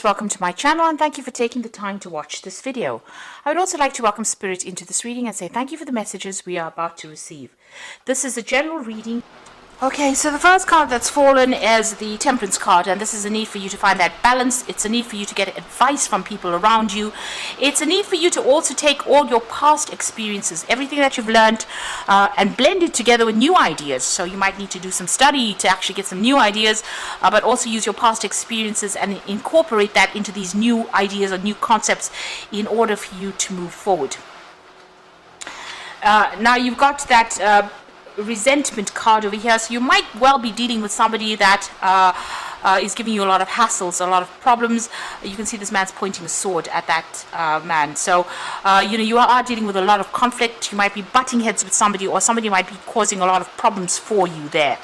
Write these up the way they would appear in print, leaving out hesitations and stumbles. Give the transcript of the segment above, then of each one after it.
Welcome to my channel and thank you for taking the time to watch this video. I would also like to welcome Spirit into this reading and say thank you for the messages we are about to receive. This is a general reading. Okay, so the first card that's fallen is the Temperance card, and this is a need for you to find that balance. It's a need for you to get advice from people around you. It's a need for you to also take all your past experiences, everything that you've learned, and blend it together with new ideas. So you might need to do some study to actually get some new ideas, but also use your past experiences and incorporate that into these new ideas or new concepts in order for you to move forward. Now you've got that resentment card over here, so you might well be dealing with somebody that is giving you a lot of hassles, a lot of problems. You can see this man's pointing a sword at that man, so you are dealing with a lot of conflict. You might be butting heads with somebody, or somebody might be causing a lot of problems for you there.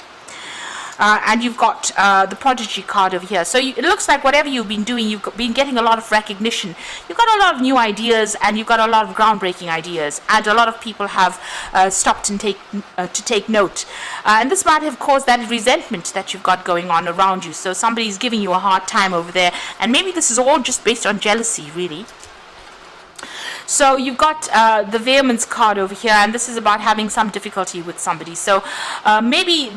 And you've got the Prodigy card over here. So it looks like whatever you've been doing, you've been getting a lot of recognition. You've got a lot of new ideas, and you've got a lot of groundbreaking ideas. And a lot of people have stopped and to take note. And this might have caused that resentment that you've got going on around you. So somebody's giving you a hard time over there. And maybe this is all just based on jealousy, really. So you've got the Vehemence card over here, and this is about having some difficulty with somebody. So maybe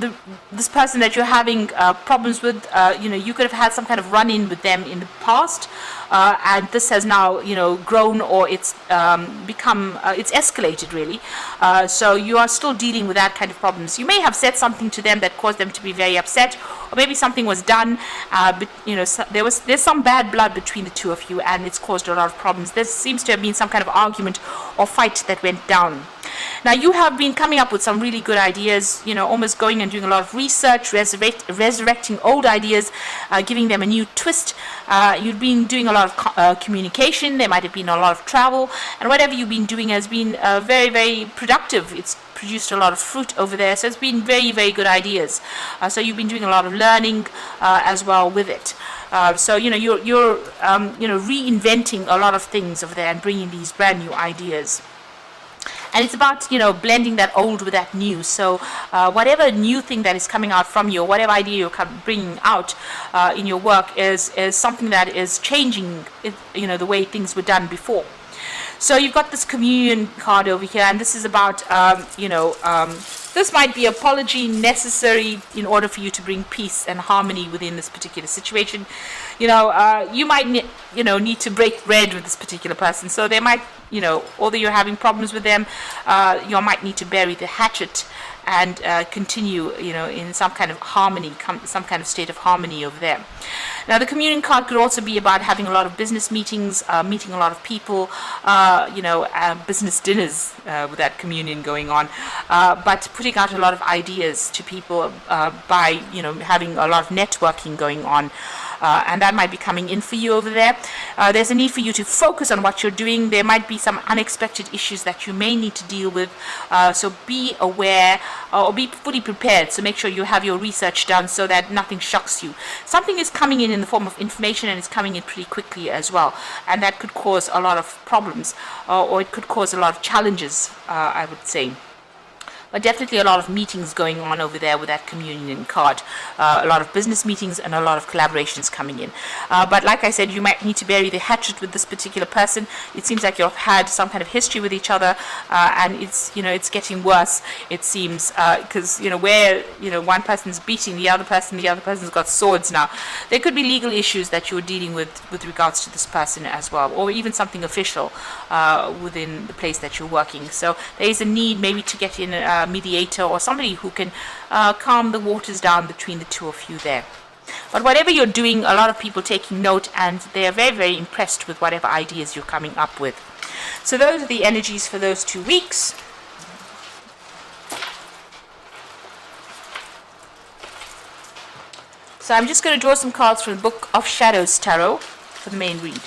this person that you're having problems with, you could have had some kind of run-in with them in the past, and this has now, grown, or it's it's escalated really. So you are still dealing with that kind of problems. You may have said something to them that caused them to be very upset, or maybe something was done, but there's some bad blood between the two of you, and it's caused a lot of problems. There seems to have been some kind of argument or fight that went down. Now you have been coming up with some really good ideas, almost going and doing a lot of research, resurrecting old ideas, giving them a new twist. You've been doing a lot of communication. There might have been a lot of travel, and whatever you've been doing has been very, very productive. It's produced a lot of fruit over there, so it's been very, very good ideas. So you've been doing a lot of learning as well with it. So you're reinventing a lot of things over there and bringing these brand new ideas. And it's about, blending that old with that new. So whatever new thing that is coming out from you, or whatever idea you're bringing out in your work is something that is changing, the way things were done before. So you've got this Communion card over here, and this is about, this might be apology necessary in order for you to bring peace and harmony within this particular situation. You might need to break bread with this particular person. So they might, although you're having problems with them, you might need to bury the hatchet and continue, in some kind of harmony, some kind of state of harmony over there. Now, the Communion card could also be about having a lot of business meetings, meeting a lot of people, business dinners with that communion going on, but putting out a lot of ideas to people by, having a lot of networking going on. And that might be coming in for you over there. There's a need for you to focus on what you're doing. There might be some unexpected issues that you may need to deal with. So be aware, or be fully prepared. So make sure you have your research done so that nothing shocks you. Something is coming in the form of information, and it's coming in pretty quickly as well. And that could cause a lot of problems, or it could cause a lot of challenges, I would say. But definitely a lot of meetings going on over there with that Communion card. A lot of business meetings and a lot of collaborations coming in. But like I said, you might need to bury the hatchet with this particular person. It seems like you've had some kind of history with each other, and it's getting worse, it seems, because where one person's beating the other person's got swords now. There could be legal issues that you're dealing with regards to this person as well, or even something official within the place that you're working. So there is a need maybe to get in a mediator, or somebody who can calm the waters down between the two of you there. But whatever you're doing, a lot of people taking note, and they are very, very impressed with whatever ideas you're coming up with. So those are the energies for those 2 weeks. So I'm just going to draw some cards from the Book of Shadows Tarot for the main read.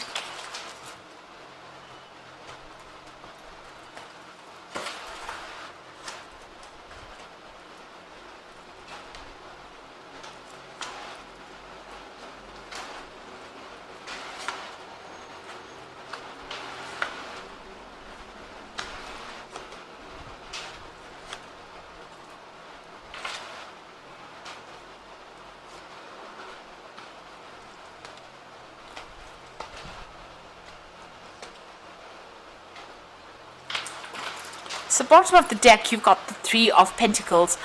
So bottom of the deck, you've got the Three of Pentacles.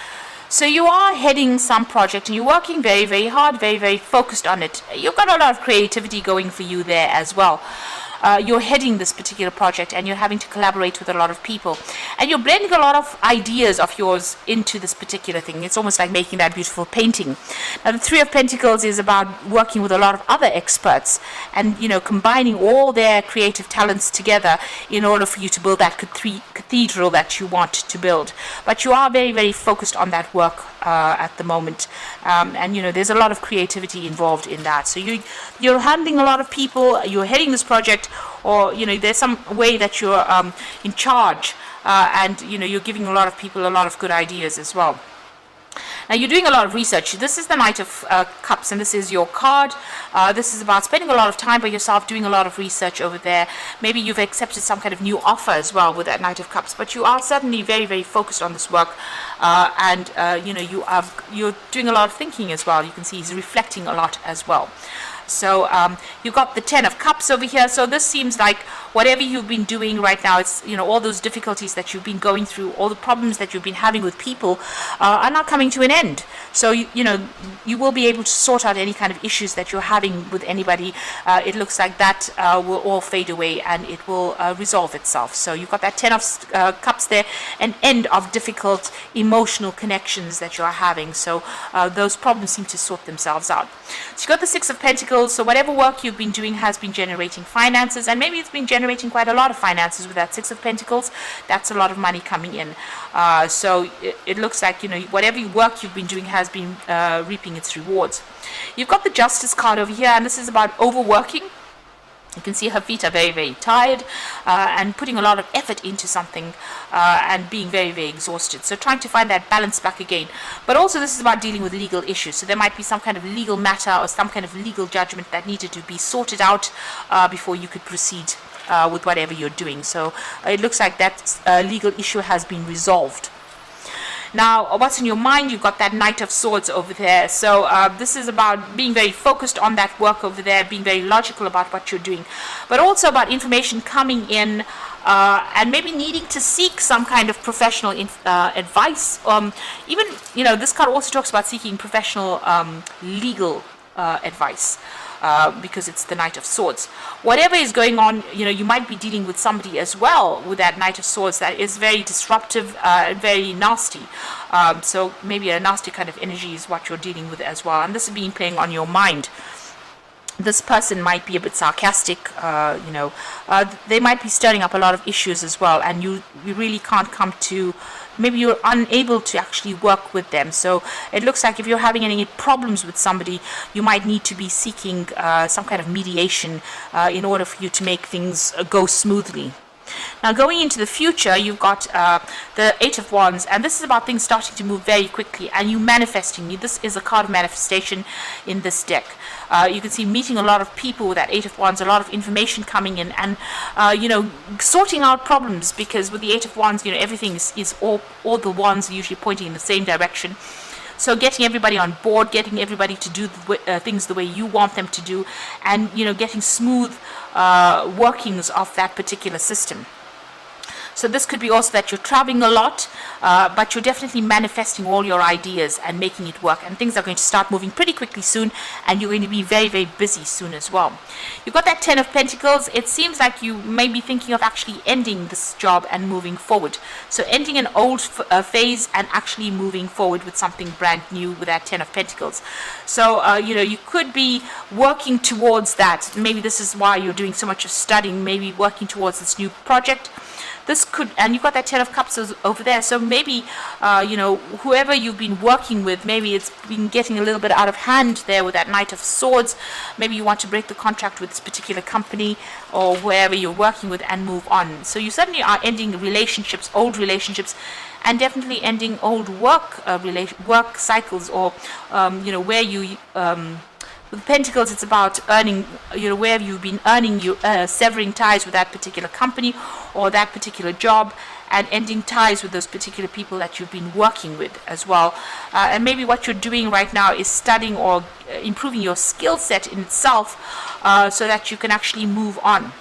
So you are heading some project and you're working very, very hard, very, very focused on it. You've got a lot of creativity going for you there as well. You're heading this particular project and you're having to collaborate with a lot of people. And you're blending a lot of ideas of yours into this particular thing. It's almost like making that beautiful painting. Now, the Three of Pentacles is about working with a lot of other experts and, combining all their creative talents together in order for you to build that cathedral that you want to build. But you are very, very focused on that work at the moment. And, there's a lot of creativity involved in that. So you're handling a lot of people, you're heading this project, or there's some way that you're in charge, and you're giving a lot of people a lot of good ideas as well. Now you're doing a lot of research. This is the Knight of Cups, and this is your card. This is about spending a lot of time by yourself, doing a lot of research over there. Maybe you've accepted some kind of new offer as well with that Knight of Cups, but you are certainly very, very focused on this work, and you're doing a lot of thinking as well. You can see he's reflecting a lot as well. So you've got the Ten of Cups over here. So this seems like whatever you've been doing right now, it's all those difficulties that you've been going through, all the problems that you've been having with people are now coming to an end. So you will be able to sort out any kind of issues that you're having with anybody. It looks like that will all fade away and it will resolve itself. So you've got that Ten of Cups there, an end of difficult emotional connections that you're having. So those problems seem to sort themselves out. So you've got the Six of Pentacles. So whatever work you've been doing has been generating finances, and maybe it's been generating quite a lot of finances with that Six of Pentacles. That's a lot of money coming in. So it looks like whatever work you've been doing has been reaping its rewards. You've got the Justice card over here, and this is about overworking. You can see her feet are very, very tired and putting a lot of effort into something and being very, very exhausted. So trying to find that balance back again. But also this is about dealing with legal issues. So there might be some kind of legal matter or some kind of legal judgment that needed to be sorted out before you could proceed with whatever you're doing. So it looks like that legal issue has been resolved. Now, what's in your mind? You've got that Knight of Swords over there. So this is about being very focused on that work over there, being very logical about what you're doing, but also about information coming in and maybe needing to seek some kind of professional advice. Even, this card also talks about seeking professional legal advice. Because it's the Knight of Swords. Whatever is going on, you might be dealing with somebody as well with that Knight of Swords that is very disruptive and very nasty. So maybe a nasty kind of energy is what you're dealing with as well. And this is being playing on your mind. This person might be a bit sarcastic, they might be stirring up a lot of issues as well, and you really can't come to, maybe you're unable to actually work with them. So it looks like if you're having any problems with somebody, you might need to be seeking some kind of mediation in order for you to make things go smoothly. Now going into the future, you've got the Eight of Wands, and this is about things starting to move very quickly and you manifesting. This is a card of manifestation in this deck. You can see meeting a lot of people with that Eight of Wands, a lot of information coming in, and sorting out problems, because with the Eight of Wands, everything is all the wands are usually pointing in the same direction. So getting everybody on board, getting everybody to do things the way you want them to do, and getting smooth workings of that particular system. So this could be also that you're traveling a lot, but you're definitely manifesting all your ideas and making it work. And things are going to start moving pretty quickly soon, and you're going to be very, very busy soon as well. You've got that Ten of Pentacles. It seems like you may be thinking of actually ending this job and moving forward. So ending an old phase and actually moving forward with something brand new with that Ten of Pentacles. So, you could be working towards that. Maybe this is why you're doing so much of studying, maybe working towards this new project. This could, and you've got that Ten of Cups over there, so maybe, whoever you've been working with, maybe it's been getting a little bit out of hand there with that Knight of Swords. Maybe you want to break the contract with this particular company or wherever you're working with and move on. So you certainly are ending relationships, old relationships, and definitely ending old work cycles, or, where you... with Pentacles, it's about earning, where you've been earning, severing ties with that particular company or that particular job, and ending ties with those particular people that you've been working with as well. And maybe what you're doing right now is studying or improving your skill set in itself, so that you can actually move on.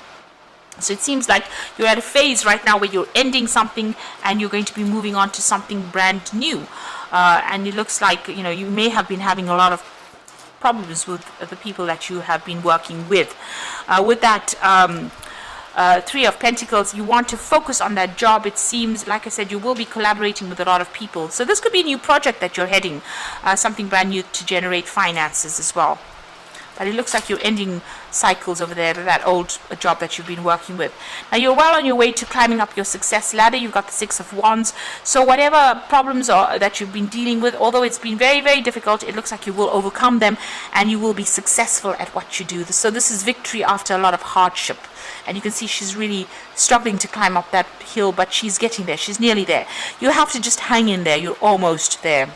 So it seems like you're at a phase right now where you're ending something and you're going to be moving on to something brand new. And it looks like, you may have been having a lot of problems with the people that you have been working with. With that Three of Pentacles, you want to focus on that job. It seems, like I said, you will be collaborating with a lot of people. So this could be a new project that you're heading, something brand new to generate finances as well. But it looks like you're ending cycles over there, that old job that you've been working with. Now you're well on your way to climbing up your success ladder. You've got the Six of Wands. So whatever problems that you've been dealing with, although it's been very, very difficult, it looks like you will overcome them and you will be successful at what you do. So this is victory after a lot of hardship. And you can see she's really struggling to climb up that hill, but she's getting there. She's nearly there. You have to just hang in there. You're almost there.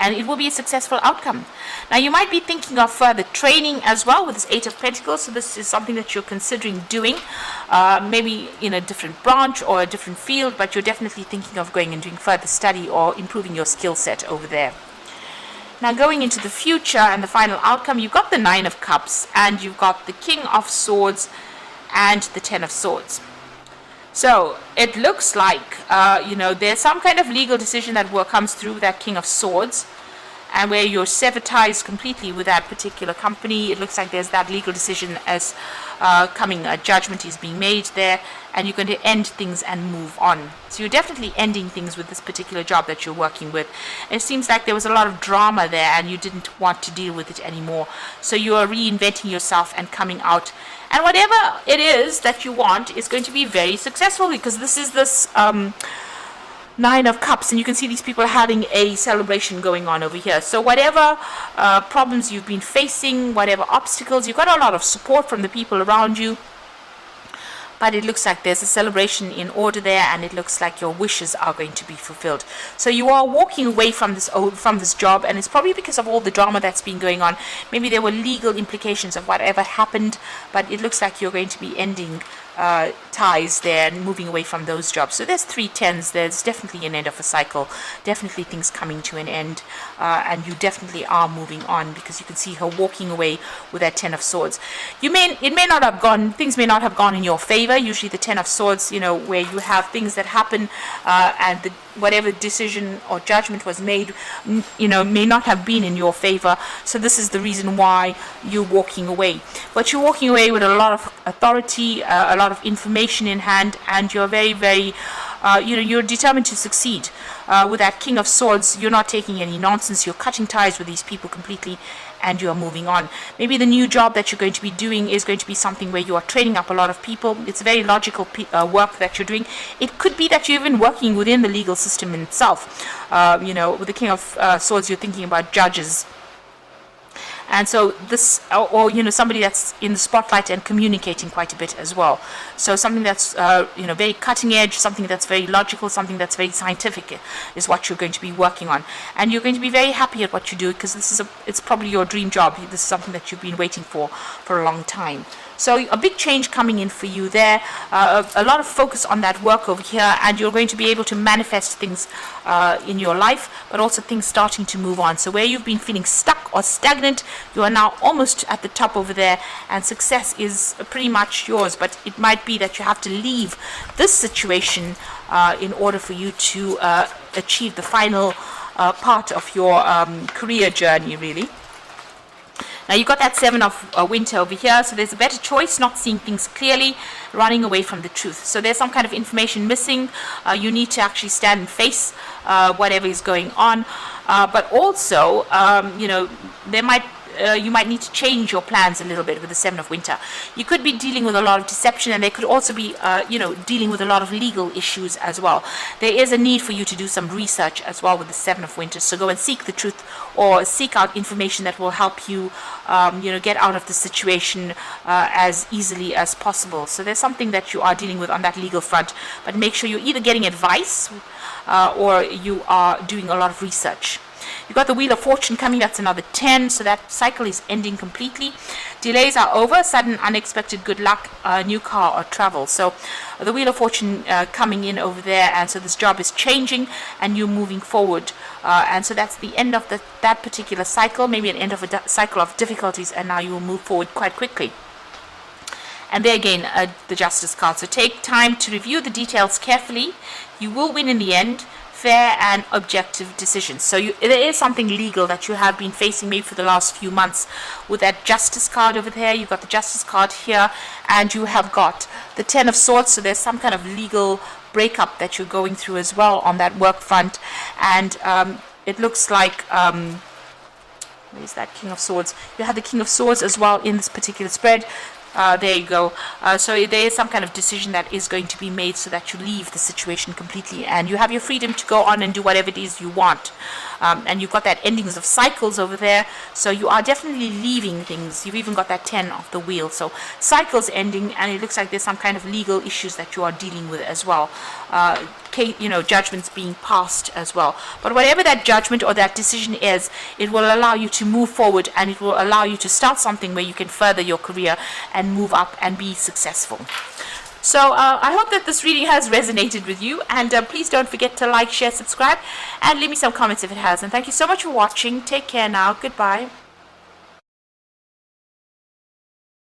And it will be a successful outcome. Now you might be thinking of further training as well with this Eight of Pentacles. So this is something that you're considering doing, maybe in a different branch or a different field, but you're definitely thinking of going and doing further study or improving your skill set over there. Now going into the future and the final outcome, you've got the Nine of Cups and you've got the King of Swords and the Ten of Swords. So it looks like, there's some kind of legal decision that comes through that King of Swords, and where you're severed ties completely with that particular company. It looks like there's that legal decision as coming, a judgment is being made there, and you're going to end things and move on. So you're definitely ending things with this particular job that you're working with. It seems like there was a lot of drama there and you didn't want to deal with it anymore. So you are reinventing yourself and coming out. And whatever it is that you want is going to be very successful, because this is this Nine of Cups, and you can see these people having a celebration going on over here. So whatever problems you've been facing, whatever obstacles, you've got a lot of support from the people around you. But it looks like there's a celebration in order there, and it looks like your wishes are going to be fulfilled. So you are walking away from this job, and it's probably because of all the drama that's been going on. Maybe there were legal implications of whatever happened, but it looks like you're going to be ending ties there and moving away from those jobs. So there's 3 10s. There's definitely an end of a cycle, definitely things coming to an end, and you definitely are moving on, because you can see her walking away with that 10 of Swords. Things may not have gone in your favor. Usually the 10 of Swords, where you have things that happen and whatever decision or judgment was made, may not have been in your favor. So this is the reason why you're walking away. But you're walking away with a lot of authority, a lot of information in hand, and you're very, very, you're determined to succeed. With that King of Swords, you're not taking any nonsense. You're cutting ties with these people completely, and you are moving on. Maybe the new job that you're going to be doing is going to be something where you are training up a lot of people. It's very logical work that you're doing. It could be that you're even working within the legal system in itself. With the King of Swords, you're thinking about judges. And so this, or somebody that's in the spotlight and communicating quite a bit as well. So something that's very cutting edge, something that's very logical, something that's very scientific is what you're going to be working on. And you're going to be very happy at what you do, because it's probably your dream job. This is something that you've been waiting for a long time. So a big change coming in for you there, a lot of focus on that work over here, and you're going to be able to manifest things in your life, but also things starting to move on. So where you've been feeling stuck or stagnant, you are now almost at the top over there, and success is pretty much yours. But it might be that you have to leave this situation in order for you to achieve the final part of your career journey, really. Now you've got that 7 of Winter over here, so there's a better choice, not seeing things clearly, running away from the truth. So there's some kind of information missing. You need to actually stand and face whatever is going on. But also, you might need to change your plans a little bit with the 7 of Winter. You could be dealing with a lot of deception, and they could also be, dealing with a lot of legal issues as well. There is a need for you to do some research as well with the 7 of Winter. So go and seek the truth, or seek out information that will help you, get out of the situation as easily as possible. So there's something that you are dealing with on that legal front, but make sure you're either getting advice or you are doing a lot of research. You've got the Wheel of Fortune coming, that's another 10, so that cycle is ending completely. Delays are over, sudden unexpected good luck, new car or travel. So the Wheel of Fortune coming in over there, and so this job is changing and you're moving forward. And so that's the end of that particular cycle, maybe an end of a cycle of difficulties, and now you will move forward quite quickly. And there again, the Justice card. So take time to review the details carefully. You will win in the end. Fair and objective decisions. So there is something legal that you have been facing maybe for the last few months. With that Justice card over there, you've got the Justice card here, and you have got the Ten of Swords. So there's some kind of legal breakup that you're going through as well on that work front. And it looks like where's that King of Swords? You have the King of Swords as well in this particular spread. There you go. So there is some kind of decision that is going to be made so that you leave the situation completely and you have your freedom to go on and do whatever it is you want. And you've got that endings of cycles over there. So you are definitely leaving things. You've even got that 10 of the wheel. So cycles ending, and it looks like there's some kind of legal issues that you are dealing with as well. Judgments being passed as well. But whatever that judgment or that decision is, it will allow you to move forward, and it will allow you to start something where you can further your career and move up and be successful. So I hope that this reading has resonated with you, and please don't forget to like, share, subscribe, and leave me some comments if it has. And thank you so much for watching. Take care now. Goodbye.